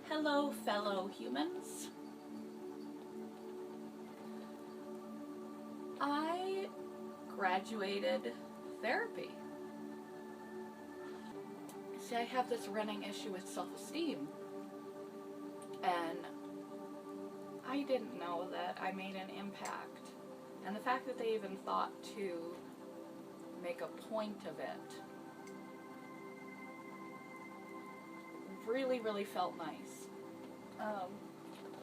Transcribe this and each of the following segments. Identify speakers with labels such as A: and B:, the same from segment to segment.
A: Hello, fellow humans. I graduated therapy. See, I have this running issue with self-esteem, and I didn't know that I made an impact. And the fact that they even thought to make a point of it really, really felt nice.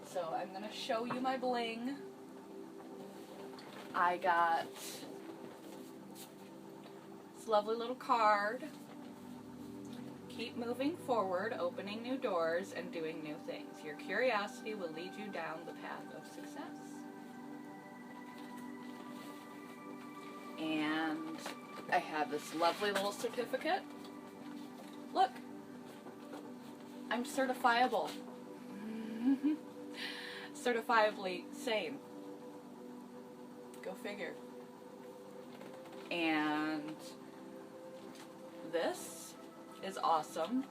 A: So I'm going to show you my bling. I got this lovely little card. Keep moving forward, opening new doors, and doing new things. Your curiosity will lead you down the path of success. And I have this lovely little certificate. Look, I'm certifiable. Certifiably sane. Go figure. And this is awesome.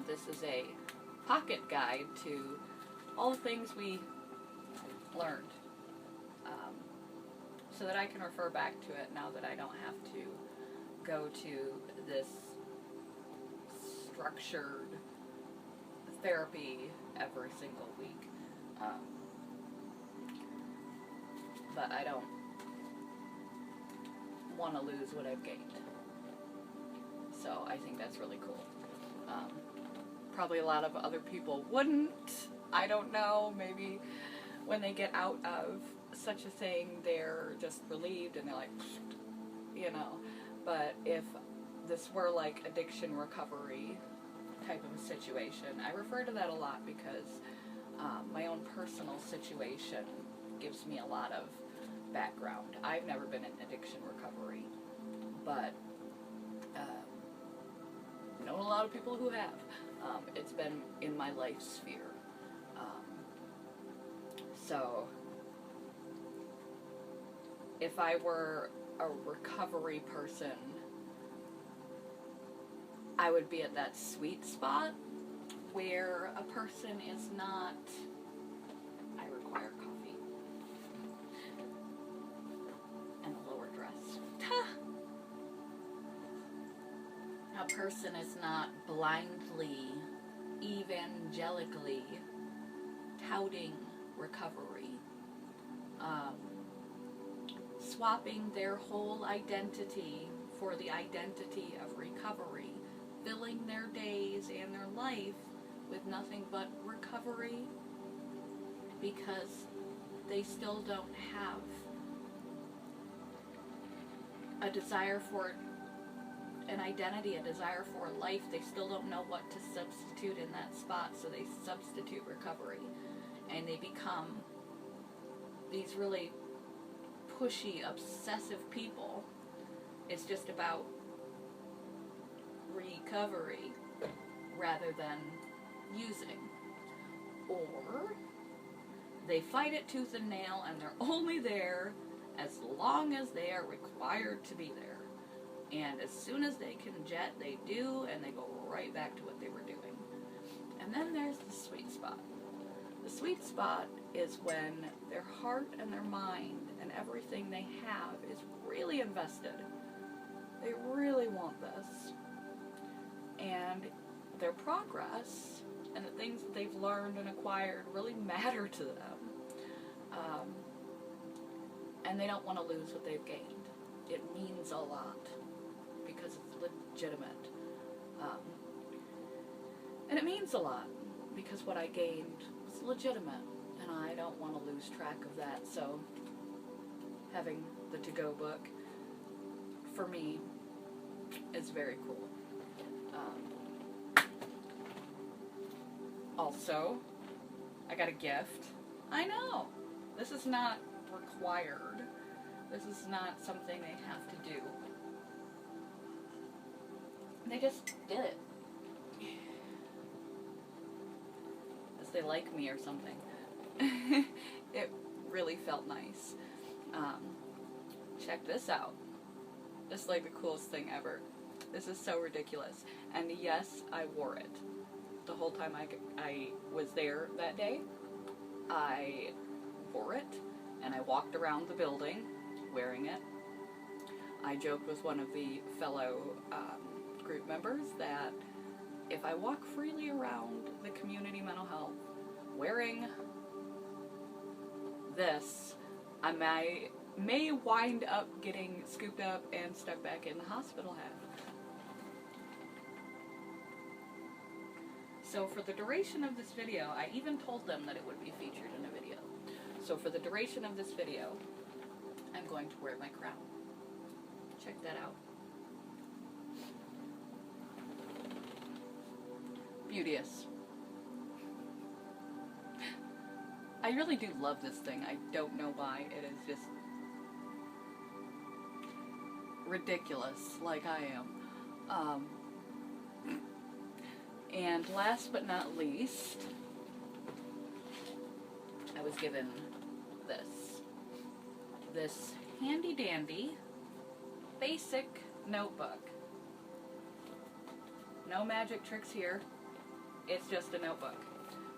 A: This is a pocket guide to all the things we learned, so that I can refer back to it now that I don't have to go to this structured therapy every single week. But I don't want to lose what I've gained. So I think that's really cool. Probably a lot of other people wouldn't. I don't know. Maybe when they get out of such a thing, they're just relieved and they're like, you know. But if this were like addiction recovery type of a situation, I refer to that a lot because my own personal situation gives me a lot of background. I've never been in addiction recovery, but known a lot of people who have. It's been in my life sphere. So if I were a recovery person, I would be at that sweet spot where a person is not, I require coffee and a lower dress. A person is not blindly, evangelically touting recovery, swapping their whole identity for the identity of recovery, filling their days and their life with nothing but recovery because they still don't have a desire for an identity, a desire for a life. They still don't know what to substitute in that spot, so they substitute recovery. And they become these really pushy, obsessive people. It's just about recovery rather than using. Or they fight it tooth and nail and they're only there as long as they are required to be there. And as soon as they can jet, they do, and they go right back to what they were doing. And then there's the sweet spot. The sweet spot is when their heart and their mind and everything they have is really invested. They really want this. And their progress and the things that they've learned and acquired really matter to them. And they don't want to lose what they've gained. It means a lot because it's legitimate. And it means a lot because what I gained was legitimate, and I don't want to lose track of that. So having the to-go book, for me, is very cool. Also, I got a gift. I know, this is not required. This is not something they have to do. They just did it. As they like me or something. It really felt nice. Check this out. This is like the coolest thing ever. This is so ridiculous. And yes, I wore it. the whole time I was there that day. I wore it, and I walked around the building wearing it. I joked with one of the fellow group members that if I walk freely around the community mental health wearing this, I may wind up getting scooped up and stuck back in the hospital head. So for the duration of this video, I even told them that it would be featured in a video. So for the duration of this video, I'm going to wear my crown. Check that out. Beauteous. I really do love this thing. I don't know why. It is just ridiculous, like I am. And last but not least, I was given this handy dandy basic notebook. No magic tricks here. It's just a notebook.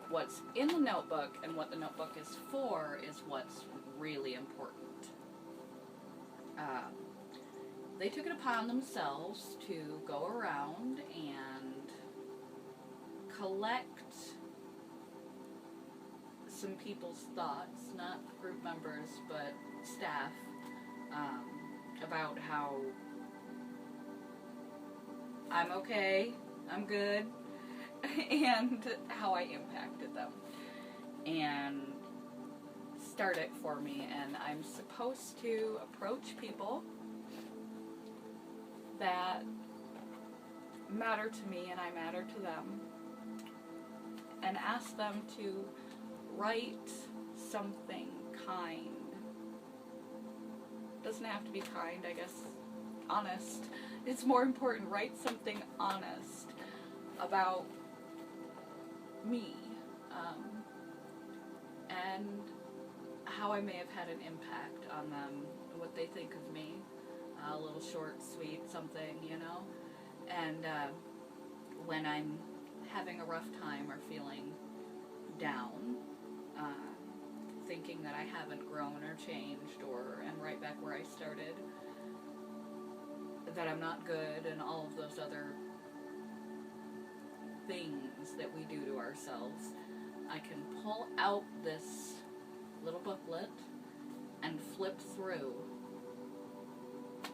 A: What's in the notebook and what the notebook is for is what's really important. They took it upon themselves to go around and collect some people's thoughts, not group members, but staff, about how I'm okay, I'm good, and how I impacted them. And start it for me, and I'm supposed to approach people that matter to me and I matter to them, and ask them to write something kind. Doesn't have to be kind, I guess. Honest. It's more important. Write something honest about me, and how I may have had an impact on them, what they think of me. A little short, sweet something, you know? And when I'm having a rough time or feeling down, thinking that I haven't grown or changed or am right back where I started, that I'm not good, and all of those other things that we do to ourselves, I can pull out this little booklet and flip through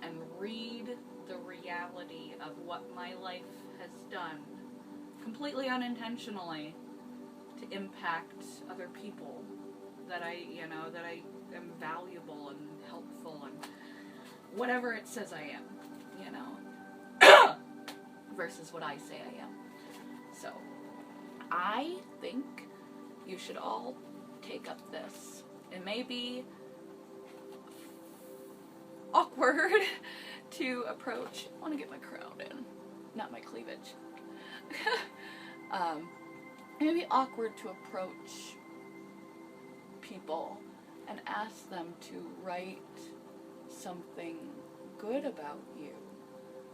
A: and read the reality of what my life has done, completely unintentionally, to impact other people, that I am valuable and helpful and whatever it says I am, versus what I say I am. So, I think you should all take up this. It may be awkward to approach. I want to get my crown in, not my cleavage. It may be awkward to approach people and ask them to write something good about you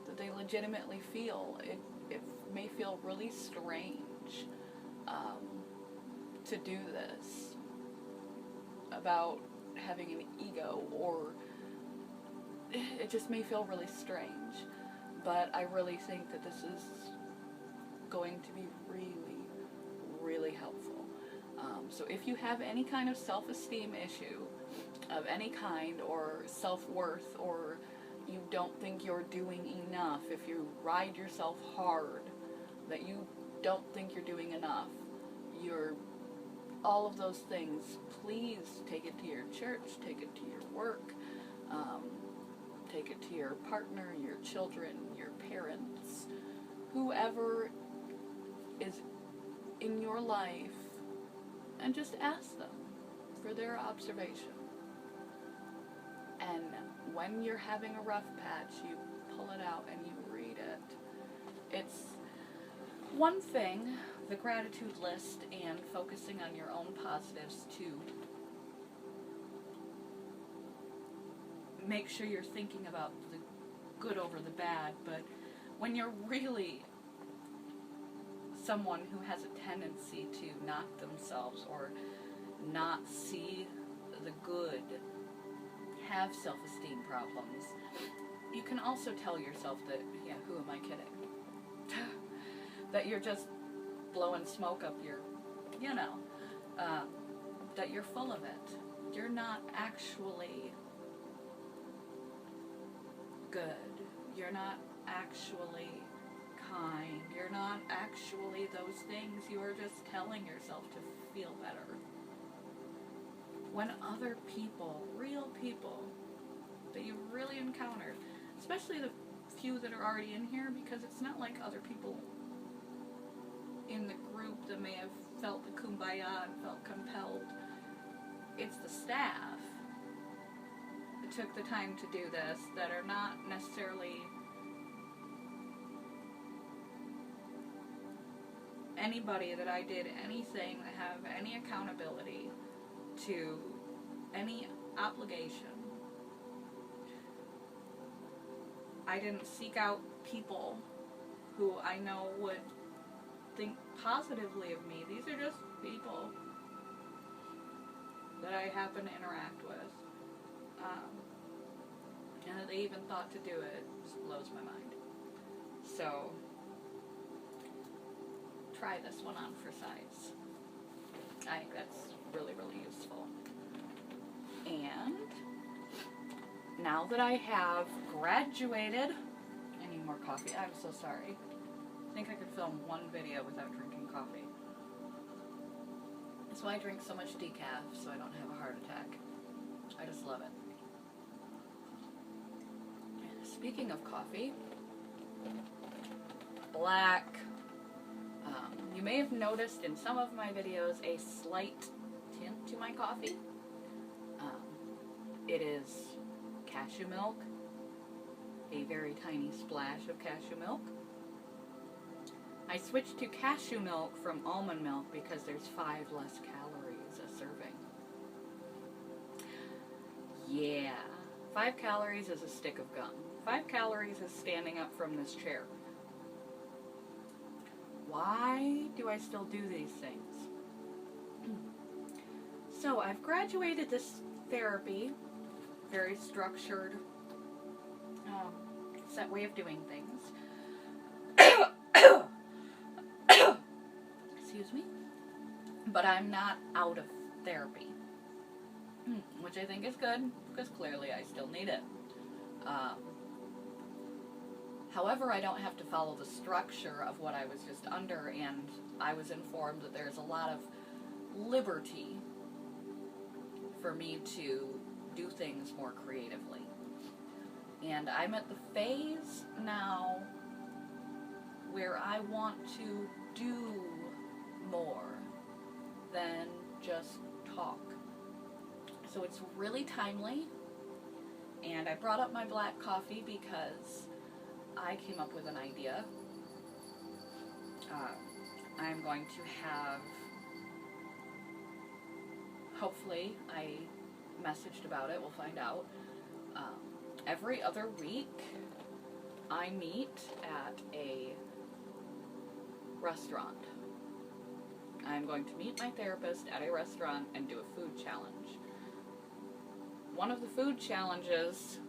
A: that they legitimately feel. It may feel really strange to do this, about having an ego, or it just may feel really strange, but I really think that this is going to be really, really helpful. So if you have any kind of self-esteem issue of any kind, or self-worth, or you don't think you're doing enough, if you ride yourself hard, that you don't think you're doing enough, all of those things, please take it to your church, take it to your work, take it to your partner, your children, your parents, whoever is in your life, and just ask them for their observation. And when you're having a rough patch, you pull it out and you read it. It's one thing, the gratitude list and focusing on your own positives, to make sure you're thinking about the good over the bad, but when you're really someone who has a tendency to knock themselves or not see the good, have self-esteem problems, you can also tell yourself that, yeah, who am I kidding? That you're just blowing smoke up your, you know, that you're full of it. You're not actually good. You're not actually kind. You're not actually those things. You are just telling yourself to feel better. When other people, real people that you really encountered, especially the few that are already in here, because it's not like other people in the group that may have felt the kumbaya and felt compelled. It's the staff that took the time to do this that are not necessarily anybody that I did anything that have any accountability to any obligation. I didn't seek out people who I know would think positively of me. These are just people that I happen to interact with. And that they even thought to do it just blows my mind. So, try this one on for size. I think that's really, really useful. And now that I have graduated, I need more coffee. I'm so sorry. I think I could film one video without drinking coffee. That's why I drink so much decaf, so I don't have a heart attack. I just love it. Speaking of coffee, black. You may have noticed in some of my videos a slight tint to my coffee. It is cashew milk, a very tiny splash of cashew milk. I switched to cashew milk from almond milk because there's 5 less calories a serving. Yeah, 5 calories is a stick of gum. 5 calories is standing up from this chair. Why do I still do these things? So I've graduated this therapy, very structured, set way of doing things. Excuse me. But I'm not out of therapy, which I think is good, because clearly I still need it. However, I don't have to follow the structure of what I was just under, and I was informed that there's a lot of liberty for me to do things more creatively. And I'm at the phase now where I want to do more than just talk. So it's really timely, and I brought up my black coffee because I came up with an idea. I'm going to have, hopefully, I messaged about it, we'll find out. Every other week, I meet at a restaurant. I'm going to meet my therapist at a restaurant and do a food challenge. One of the food challenges,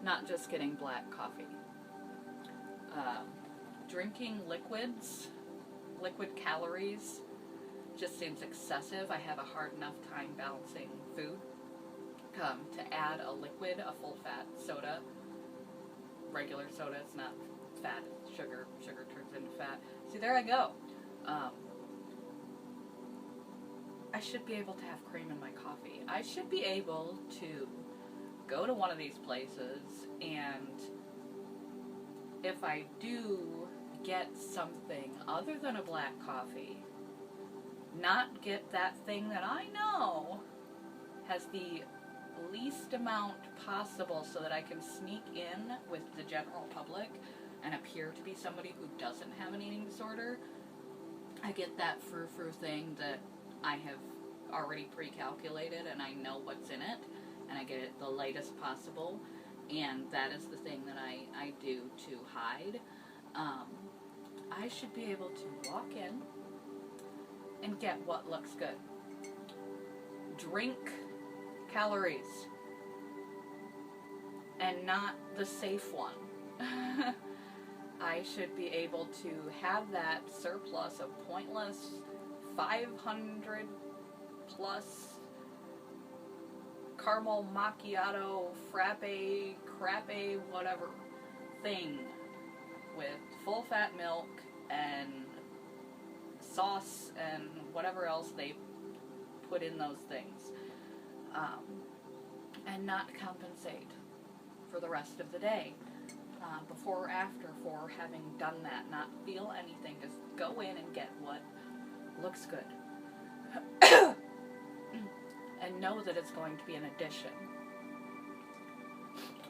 A: not just getting black coffee. Drinking liquids, liquid calories, just seems excessive. I have a hard enough time balancing food. To add a liquid, a full-fat soda, regular soda, it's not fat, it's sugar. Sugar turns into fat. See, there I go. I should be able to have cream in my coffee. I should be able to go to one of these places, and if I do get something other than a black coffee, not get that thing that I know has the least amount possible so that I can sneak in with the general public and appear to be somebody who doesn't have an eating disorder. I get that frou-frou thing that I have already pre-calculated and I know what's in it, and I get it the lightest possible, and that is the thing that I do to hide. I should be able to walk in and get what looks good. Drink calories. And not the safe one. I should be able to have that surplus of pointless 500 plus caramel macchiato, frappe, crappe, whatever thing with full fat milk and sauce and whatever else they put in those things, and not compensate for the rest of the day, before or after, for having done that. Not feel anything, just go in and get what looks good. And know that it's going to be an addition.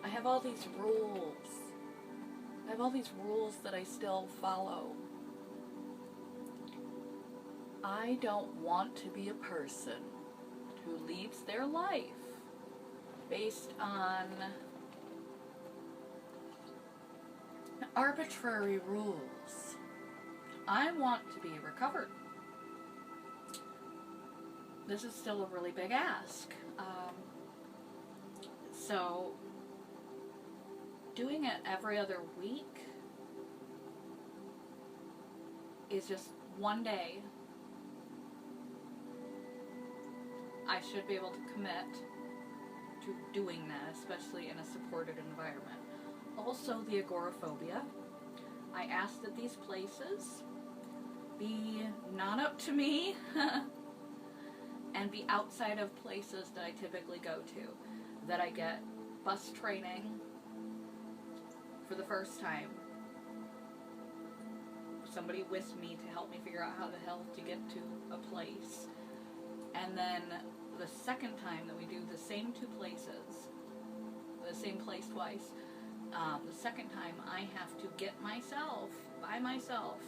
A: I have all these rules. I have all these rules that I still follow. I don't want to be a person who leads their life based on arbitrary rules. I want to be recovered. This is still a really big ask. So, doing it every other week is just one day. I should be able to commit to doing that, especially in a supported environment. Also, the agoraphobia. I ask that these places be not up to me and be outside of places that I typically go to. That I get bus training for the first time. Somebody with me to help me figure out how the hell to get to a place. And then the second time that we do the same two places, the same place twice, the second time I have to get myself, by myself,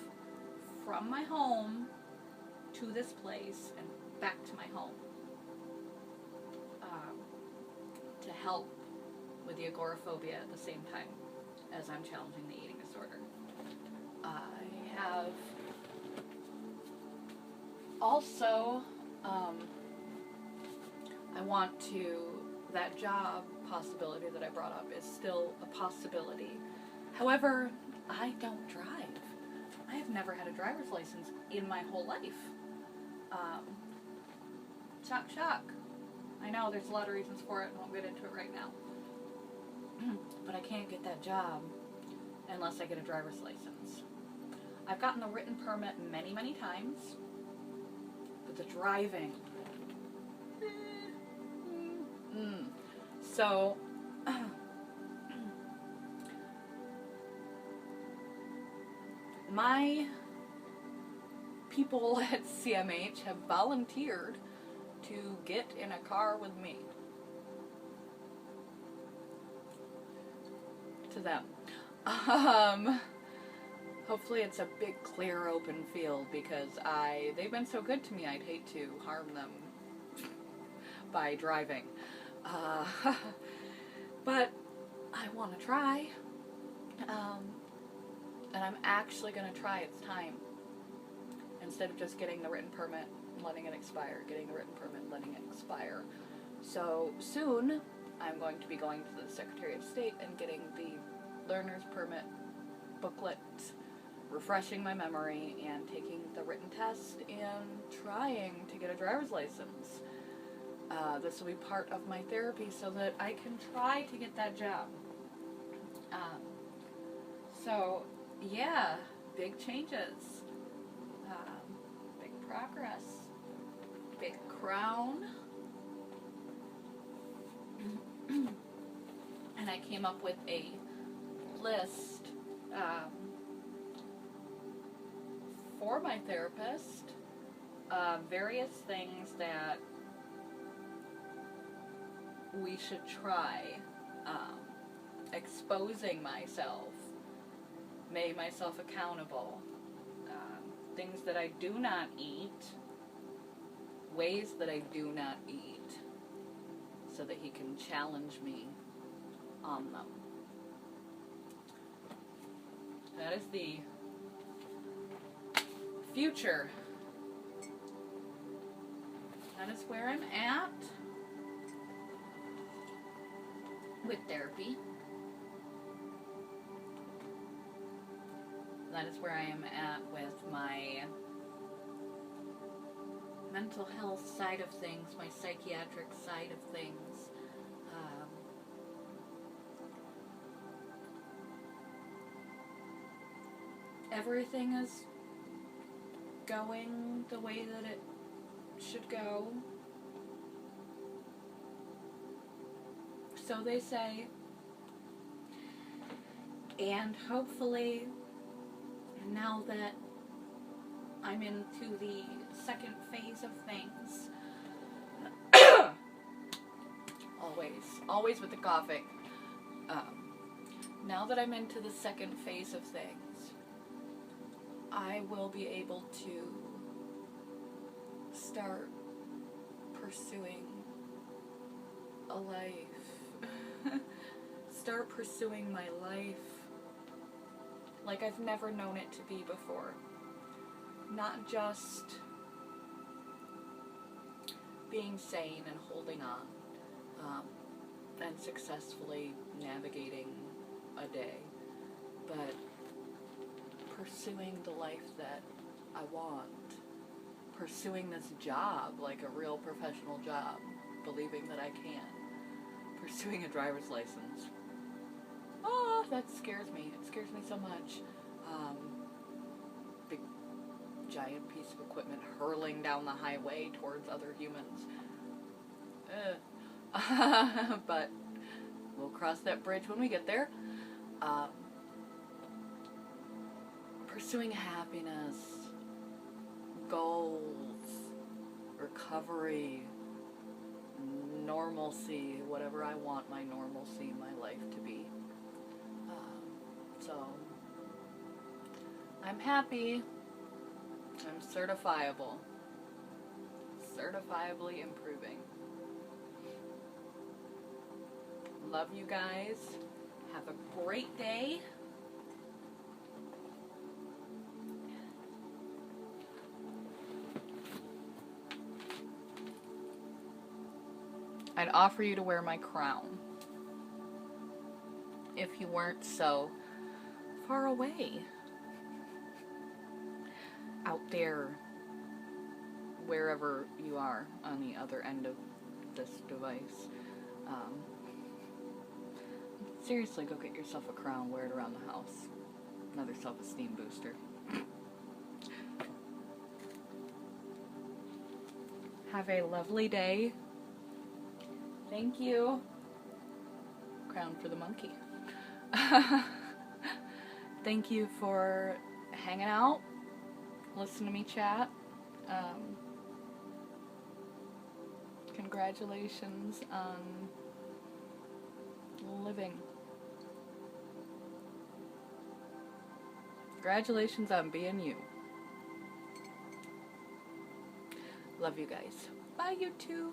A: from my home to this place and back to my home, to help with the agoraphobia at the same time as I'm challenging the eating disorder. I have also, I want to, that job possibility that I brought up is still a possibility. However, I don't drive. I have never had a driver's license in my whole life. Shock, shock. I know there's a lot of reasons for it, and won't get into it right now. But I can't get that job unless I get a driver's license. I've gotten the written permit many, many times, but the driving. So, my people at CMH have volunteered to get in a car with me. To them. Hopefully it's a big, clear, open field, because they've been so good to me, I'd hate to harm them by driving. But I want to try. And I'm actually going to try. It's time. Instead of just getting the written permit and letting it expire, getting the written permit and letting it expire. So soon, I'm going to be going to the Secretary of State and getting the learner's permit booklet, refreshing my memory, and taking the written test and trying to get a driver's license. This will be part of my therapy so that I can try to get that job. So, yeah, big changes. Big progress. Big crown. And I came up with a list for my therapist, various things that we should try. Exposing myself, make myself accountable, things that I do not eat, ways that I do not eat, so that he can challenge me on them. That is the future. That is where I'm at with therapy. That is where I am at with my mental health side of things, my psychiatric side of things. Everything is going the way that it should go. So they say. And hopefully, now that I'm into the second phase of things, always with the coughing. Now that I'm into the second phase of things, I will be able to start pursuing a life. Start pursuing my life like I've never known it to be before. Not just being sane and holding on, and successfully navigating a day, but pursuing the life that I want. Pursuing this job like a real professional job, believing that I can. Pursuing a driver's license. Oh, that scares me. It scares me so much. Big, giant piece of equipment hurling down the highway towards other humans. But we'll cross that bridge when we get there. Pursuing happiness, goals, recovery, normalcy, whatever I want my normalcy in my life to be. So, I'm happy. I'm certifiable. Certifiably improving. Love you guys. Have a great day. I'd offer you to wear my crown if you weren't so far away out there, wherever you are on the other end of this device. Seriously, go get yourself a crown, wear it around the house. Another self-esteem booster. Have a lovely day. Thank you. Crown for the monkey. Thank you for hanging out, listening to me chat. Congratulations on living. Congratulations on being you. Love you guys. Bye, YouTube.